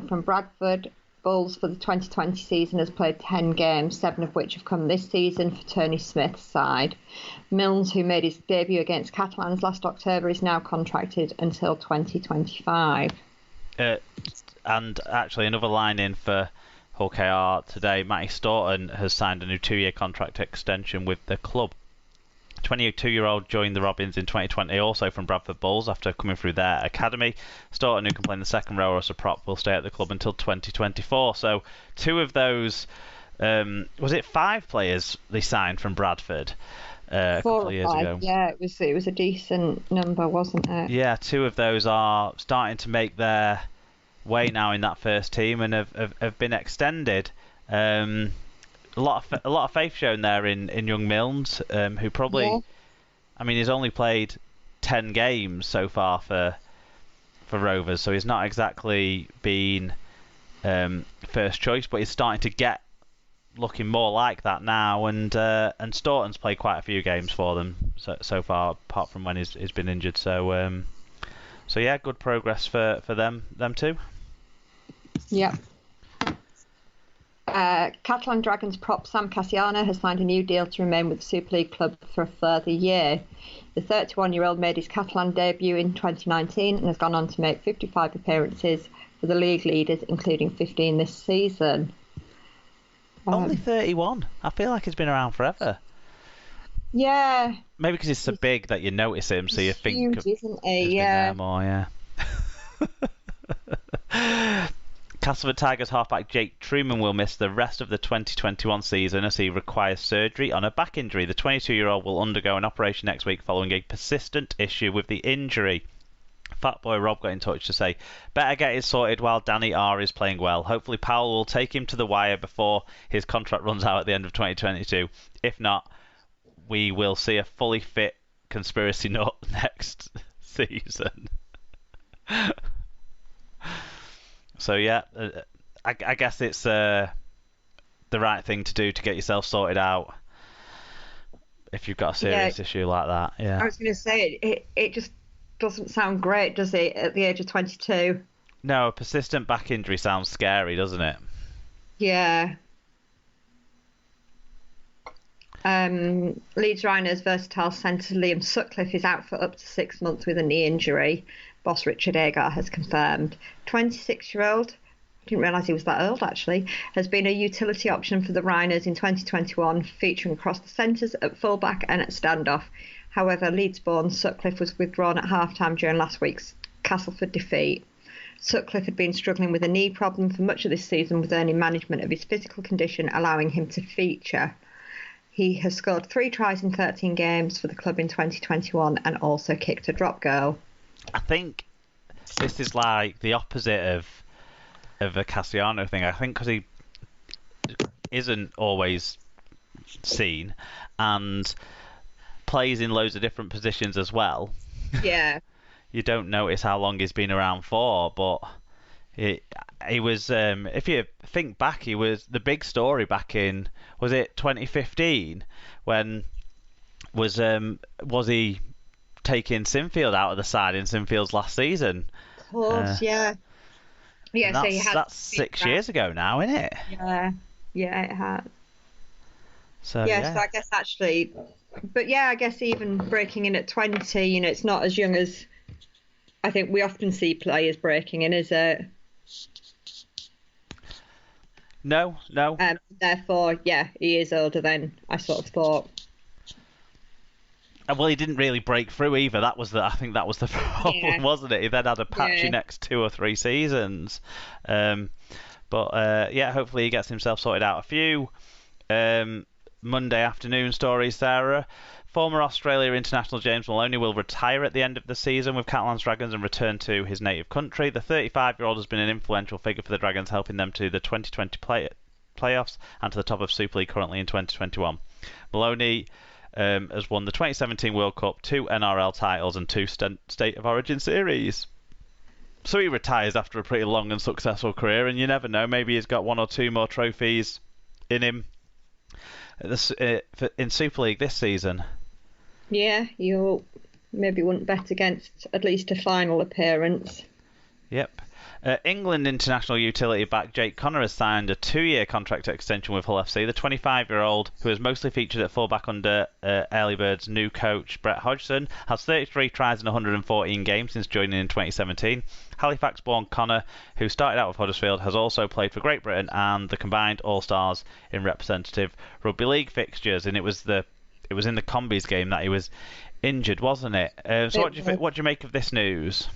from Bradford Bulls for the 2020 season has played 10 games, 7 of which have come this season for Tony Smith's side. Milnes, who made his debut against Catalans last October, is now contracted until 2025. And actually, another line in for Hull KR today, Matty Staunton has signed a new 2-year contract extension with the club. 22-year-old joined the Robins in 2020, also from Bradford Bulls, after coming through their academy. Staunton, who can play in the second row as a prop, will stay at the club until 2024. So 2 of those, was it 5 players they signed from Bradford a couple of years ago? Yeah, it was a decent number, wasn't it? Yeah, 2 of those are starting to make their way now in that first team and have been extended. A lot of faith shown there in young Milnes, who probably, yeah. I mean, he's only played 10 games so far for Rovers, so he's not exactly been first choice, but he's starting to get looking more like that now. And Staunton's played quite a few games for them so far, apart from when he's been injured. So yeah, good progress for them too. Yeah. Catalan Dragons prop Sam Cassiano has signed a new deal to remain with the Super League club for a further year. The 31-year-old made his Catalan debut in 2019 and has gone on to make 55 appearances for the league leaders, including 15 this season. Only 31? I feel like he's been around forever. Yeah. Maybe because he's so big that you notice him, so you think huge, isn't he? He's Yeah. been there more, yeah. Castleford Tigers halfback Jake Truman will miss the rest of the 2021 season as he requires surgery on a back injury. The 22-year-old will undergo an operation next week following a persistent issue with the injury. Fatboy Rob got in touch to say, better get it sorted while Danny R is playing well. Hopefully Powell will take him to the wire before his contract runs out at the end of 2022. If not, we will see a fully fit conspiracy nut next season. So yeah, I guess it's the right thing to do to get yourself sorted out if you've got a serious issue like that. Yeah. I was going to say it just doesn't sound great, does it, at the age of 22? No, a persistent back injury sounds scary, doesn't it? Yeah. Leeds Rhinos versatile centre Liam Sutcliffe is out for up to 6 months with a knee injury. Boss Richard Agar has confirmed. 26-year-old, I didn't realise he was that old actually, has been a utility option for the Rhinos in 2021, featuring across the centres, at fullback and at standoff. However, Leeds-born Sutcliffe was withdrawn at half-time during last week's Castleford defeat. Sutcliffe had been struggling with a knee problem for much of this season, with earning management of his physical condition allowing him to feature. He has scored 3 tries in 13 games for the club in 2021 and also kicked a drop goal. I think this is like the opposite of a Cassiano thing. I think because he isn't always seen and plays in loads of different positions as well. Yeah. You don't notice how long he's been around for, but he was, if you think back, he was the big story back in, was it 2015, when was he taking Sinfield out of the side in Sinfield's last season? Of course, yeah. Yeah, so that's 6 years ago now, isn't it? Yeah, it has. So so I guess actually, but yeah, I guess even breaking in at 20, it's not as young as I think we often see players breaking in, is it? No. Therefore, yeah, he is older than I sort of thought. Well, he didn't really break through either. I think that was the problem, wasn't it? He then had a patchy next 2 or 3 seasons. But hopefully he gets himself sorted out. A few Monday afternoon stories, Sarah. Former Australia international James Maloney will retire at the end of the season with Catalans Dragons and return to his native country. The 35-year-old has been an influential figure for the Dragons, helping them to the 2020 playoffs and to the top of Super League currently in 2021. Maloney has won the 2017 World Cup, 2 NRL titles and 2 State of Origin series. So he retires after a pretty long and successful career, and you never know, maybe he's got 1 or 2 more trophies in him in Super League this season. Yeah, you maybe wouldn't bet against at least a final appearance. Yep. England international utility back Jake Connor has signed a 2-year contract extension with Hull FC. The 25-year-old, who has mostly featured at fullback under Early Birds' new coach Brett Hodgson, has 33 tries in 114 games since joining in 2017. Halifax-born Connor, who started out with Huddersfield, has also played for Great Britain and the combined All-Stars in representative Rugby League fixtures. And it was in the Combies game that he was injured, wasn't it? So what do you make of this news?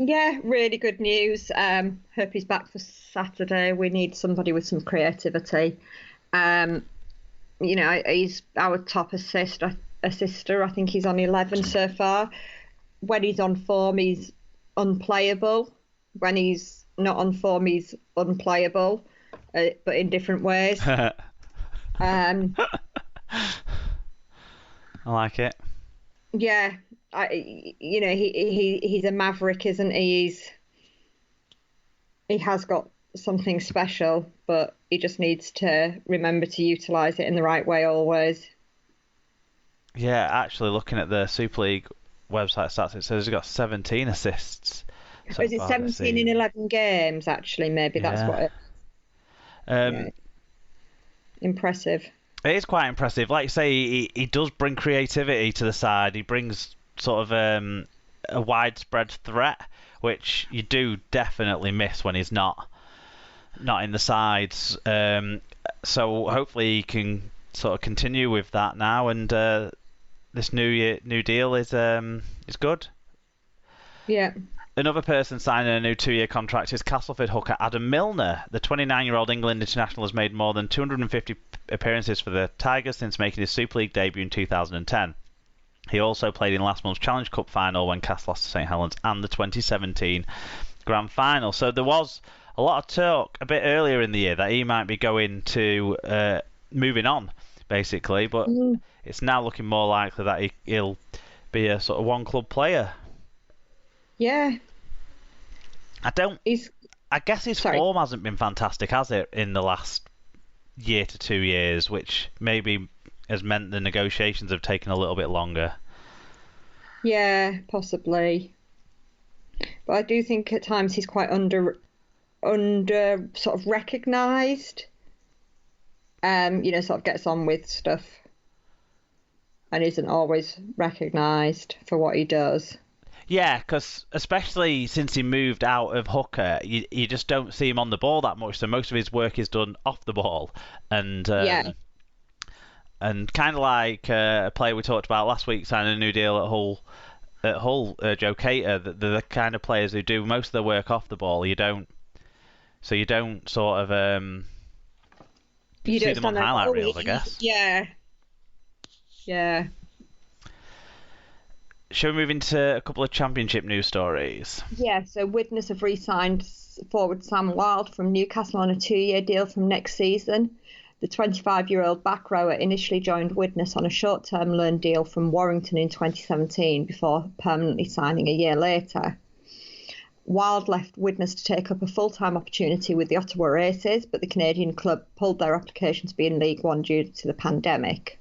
Yeah, really good news. Hope he's back for Saturday. We need somebody with some creativity. He's our top assister. I think he's on 11 so far. When he's on form, he's unplayable. When he's not on form, he's unplayable, but in different ways. I like it. Yeah. He's a maverick, isn't he? He has got something special, but he just needs to remember to utilise it in the right way always. Yeah, actually, looking at the Super League website stats, it says he's got 17 assists. So is it 17 in 11 games? Actually, maybe that's what it. Impressive. It is quite impressive. Like you say, he does bring creativity to the side. He brings sort of a widespread threat, which you do definitely miss when he's not in the sides. So hopefully he can sort of continue with that now, and this new deal is good. Yeah. Another person signing a new 2-year contract is Castleford hooker Adam Milner. The 29-year-old England international has made more than 250 appearances for the Tigers since making his Super League debut in 2010. He also played in last month's Challenge Cup final when Castle lost to St Helens and the 2017 Grand Final. So there was a lot of talk a bit earlier in the year that he might be going to moving on, basically, but it's now looking more likely that he'll be a sort of one-club player. Yeah. I guess his form hasn't been fantastic, has it, in the last year to 2 years, which maybe has meant the negotiations have taken a little bit longer. Yeah, possibly. But I do think at times he's quite under sort of recognised. Sort of gets on with stuff and isn't always recognised for what he does. Yeah, because especially since he moved out of hooker, you just don't see him on the ball that much. So most of his work is done off the ball, and and kind of like a player we talked about last week signing a new deal at Hull, Joe Cater. They're the kind of players who do most of their work off the ball. You don't sort of you see don't them on highlight reels, I guess. Yeah. Shall we move into a couple of championship news stories? Yeah, so Widnes have re-signed forward Sam Wilde from Newcastle on a 2-year deal from next season. The 25-year-old back rower initially joined Widnes on a short-term loan deal from Warrington in 2017 before permanently signing a year later. Wilde left Widnes to take up a full-time opportunity with the Ottawa Aces, but the Canadian club pulled their application to be in League One due to the pandemic.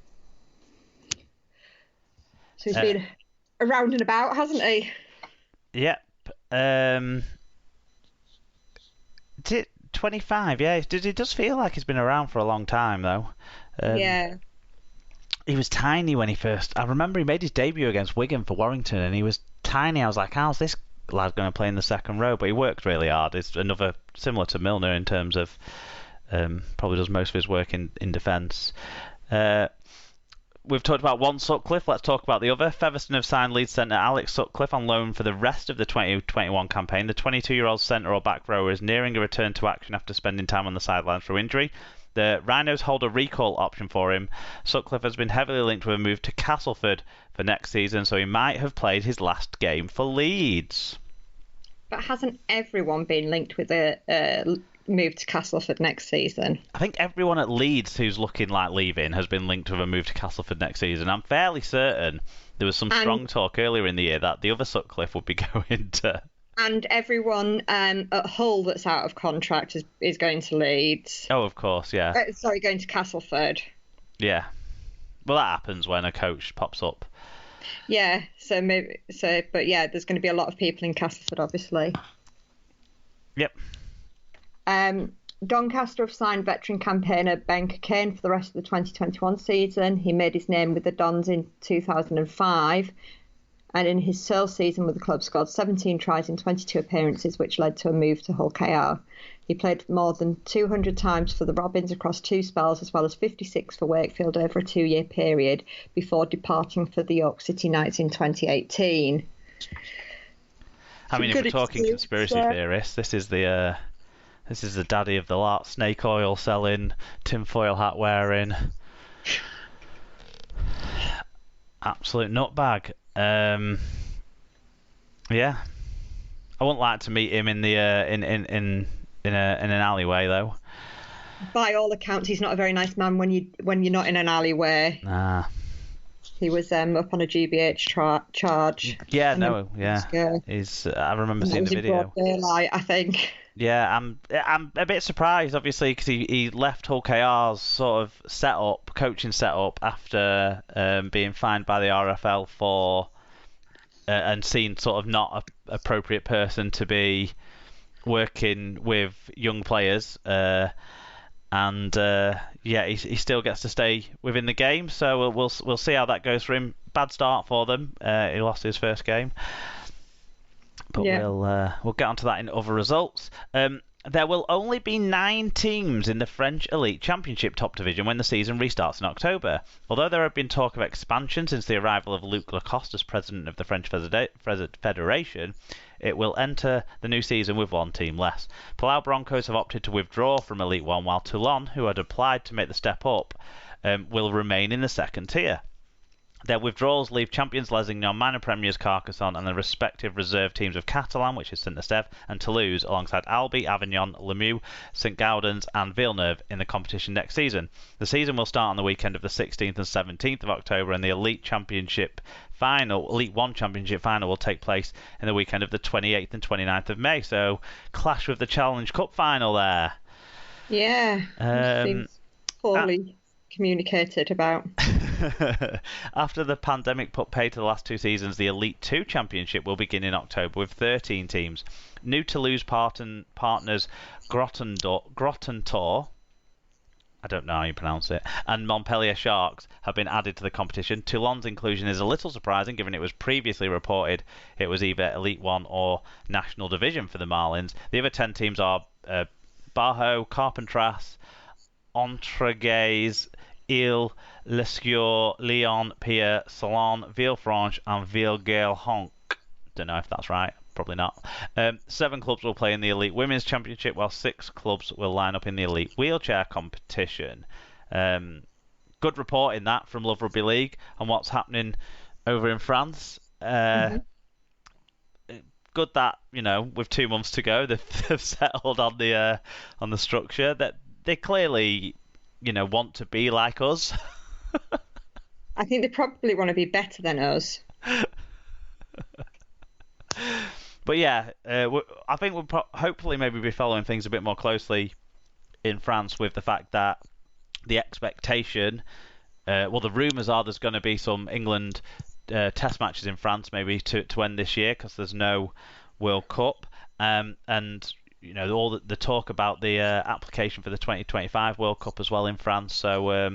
So he's been around and about, hasn't he? Yep. 25, yeah. It does feel like he's been around for a long time, though. Yeah. He was tiny when he first... I remember he made his debut against Wigan for Warrington, and he was tiny. I was like, how's this lad going to play in the second row? But he worked really hard. It's another similar to Milner in terms of... probably does most of his work in defence. We've talked about one Sutcliffe. Let's talk about the other. Featherstone have signed Leeds centre Alex Sutcliffe on loan for the rest of the 2021 campaign. The 22-year-old centre or back rower is nearing a return to action after spending time on the sidelines through injury. The Rhinos hold a recall option for him. Sutcliffe has been heavily linked with a move to Castleford for next season, so he might have played his last game for Leeds. But hasn't everyone been linked with a move to Castleford next season? I think everyone at Leeds who's looking like leaving has been linked with a move to Castleford next season. I'm fairly certain there was some strong talk earlier in the year that the other Sutcliffe would be going to... And everyone at Hull that's out of contract is going to Leeds. Oh, of course, yeah. Going to Castleford. Yeah. Well, that happens when a coach pops up. Yeah, but yeah, there's going to be a lot of people in Castleford, obviously. Yep. Doncaster have signed veteran campaigner Ben Cockayne for the rest of the 2021 season. He made his name with the Dons in 2005, and in his sole season with the club scored 17 tries in 22 appearances, which led to a move to Hull KR. He played more than 200 times for the Robins across 2 spells, as well as 56 for Wakefield over a 2-year period, before departing for the York City Knights in 2018. I mean, if we're talking conspiracy theorists, this is the daddy of the lot. Snake oil selling, tinfoil hat wearing, absolute nutbag. Yeah, I wouldn't like to meet him in the in an alleyway though. By all accounts, he's not a very nice man when you're not in an alleyway. Nah. He was up on a GBH charge. Yeah, no, yeah. I remember seeing the video. Broad daylight, I think. Yeah, I'm a bit surprised, obviously, because he left Hull KR's sort of coaching setup after being fined by the RFL for and seen sort of not an appropriate person to be working with young players. He still gets to stay within the game, so we'll see how that goes for him. Bad start for them. He lost his first game. But yeah, we'll get onto that in other results. There will only be 9 teams in the French Elite Championship top division when the season restarts in October. Although there have been talk of expansion since the arrival of Luc Lacoste as president of the French Federation, it will enter the new season with 1 team less. Palau Broncos have opted to withdraw from Elite 1, while Toulon, who had applied to make the step up, will remain in the second tier. Their withdrawals leave champions Lesignan, minor premiers Carcassonne, and the respective reserve teams of Catalan, which is Saint-Estèphe, and Toulouse, alongside Albi, Avignon, Lemieux, St Gaudens, and Villeneuve in the competition next season. The season will start on the weekend of the 16th and 17th of October, and the Elite 1 Championship final will take place in the weekend of the 28th and 29th of May. So, clash with the Challenge Cup final there. Yeah, seems poorly communicated about. After the pandemic put paid to the last 2 seasons, the Elite 2 Championship will begin in October with 13 teams. New Toulouse partners Grottentor, I don't know how you pronounce it, and Montpellier Sharks have been added to the competition. Toulon's inclusion is a little surprising, given it was previously reported it was either Elite 1 or National Division for the Marlins. The other 10 teams are Bajo, Carpentras, Entregues, Ile, Lescure, Lyon, Pierre, Salon, Villefranche, and Villegail-Honc. Don't know if that's right. Probably not. 7 clubs will play in the Elite Women's Championship, while 6 clubs will line up in the Elite Wheelchair competition. Good report in that from Love Rugby League on what's happening over in France. Good that, with 2 months to go, they've settled on the structure. That they clearly, want to be like us. I think they probably want to be better than us. But yeah, I think we'll hopefully maybe be following things a bit more closely in France, with the fact that the expectation, the rumours are there's going to be some England test matches in France maybe to end this year, because there's no World Cup, and all the talk about the application for the 2025 World Cup as well in France. So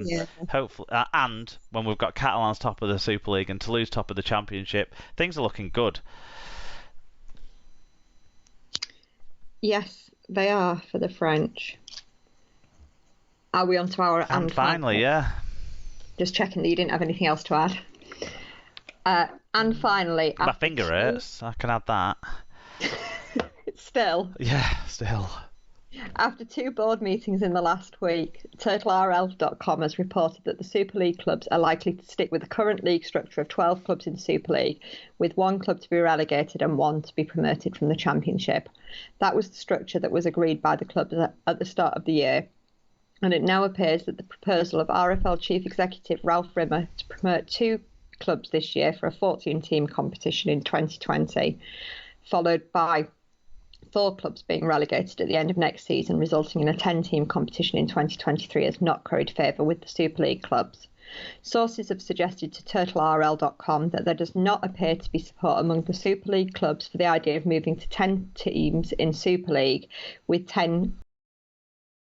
hopefully, and when we've got Catalans top of the Super League and Toulouse top of the Championship, things are looking good. Yes, they are for the French. Are we on to our and finally, yeah. Just checking that you didn't have anything else to add. And finally, my finger hurts. I can add that. Still. Yeah, still. After 2 board meetings in the last week, TurtleRL.com has reported that the Super League clubs are likely to stick with the current league structure of 12 clubs in Super League, with 1 club to be relegated and 1 to be promoted from the Championship. That was the structure that was agreed by the clubs at the start of the year, and it now appears that the proposal of RFL Chief Executive Ralph Rimmer to promote 2 clubs this year for a 14-team competition in 2020, followed by 4 clubs being relegated at the end of next season, resulting in a 10-team competition in 2023, has not curried favour with the Super League clubs. Sources have suggested to TurtleRL.com that there does not appear to be support among the Super League clubs for the idea of moving to 10 teams in Super League, with 10